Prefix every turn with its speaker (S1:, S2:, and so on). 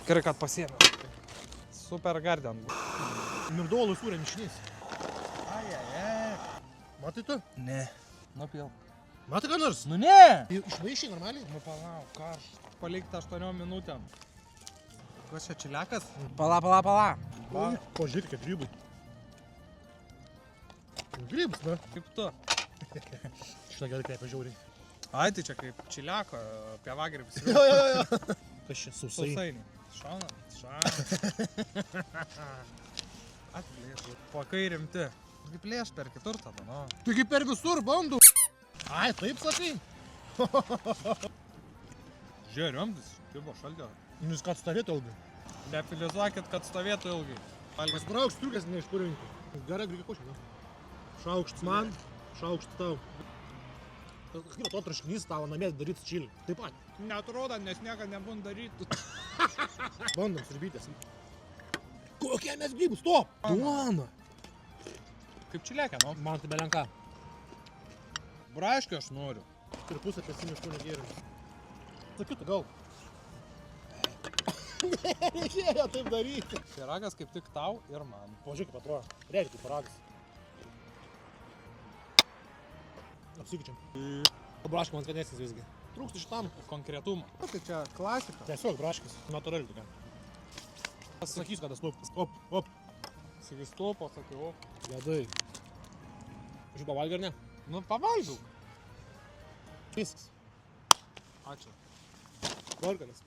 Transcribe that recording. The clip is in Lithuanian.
S1: Gerai, kad pasiėmiau. Super Garden.
S2: Mirdolų sūrė mišinys. Matai tu?
S1: Ne. Nupil.
S2: Matai ką nors?
S1: Nu ne!
S2: Išmaišai normaliai?
S1: Nu palauk, karštą. Palikti 8 minutėm. Kas čia čiliakas? Pala.
S2: Pažiūrėk, kaip grybai. Grybus, na?
S1: Kaip tu?
S2: Šitą gerai kvepia žiauriai.
S1: Ai, tai čia kaip čiliako, pievagrybius.
S2: Jo. Kas čia sausai?
S1: Sausainiai. Šauna. Atplėš. Pakai rimti. Kaip plėš per kitur tada, nu.
S2: Taigi per visur bandau. Ai, taip sakai?
S1: Žiūrė, rimtis. Kibo šaldio.
S2: Jūs kad stovėtų ilgai.
S1: Neapilizuokit, kad stovėtų ilgai.
S2: Pasibrauk striukės ne iš purinkų. Gerai, greikia košė, na. Šaukštas man, šaukštas tau. Kaip to traškinys tavo namie daryti čilį. Taip pat.
S1: Neatrodo, nes niekada nebūn daryti.
S2: Bandom sribytės. Kokie mes grybus, stop! Duona!
S1: Kaip čiliakė, nu?
S2: Man tai belenka.
S1: Braškio aš noriu.
S2: Ir pusę pesimiškų negėrimus. Sakytų, gal. Nereikėjo taip daryti.
S1: Pyragas kaip tik tau ir man.
S2: Pažiūrėk, kaip atrodo. Reikia kaip pyragas. Apsikeičiam. Braškė man skanesnis visgi. Trūksta šitam.
S1: Konkretumo. O tai čia klasika.
S2: Tiesiog braškis. Natūraliai tokia. Pasakysiu, kada stop. Op.
S1: Sakai stopo, sakai op.
S2: Ledai. Žiūrėjau, pavalgai ar ne?
S1: Nu, pavalgiau.
S2: Viskas.
S1: Ačiū.
S2: Valganas.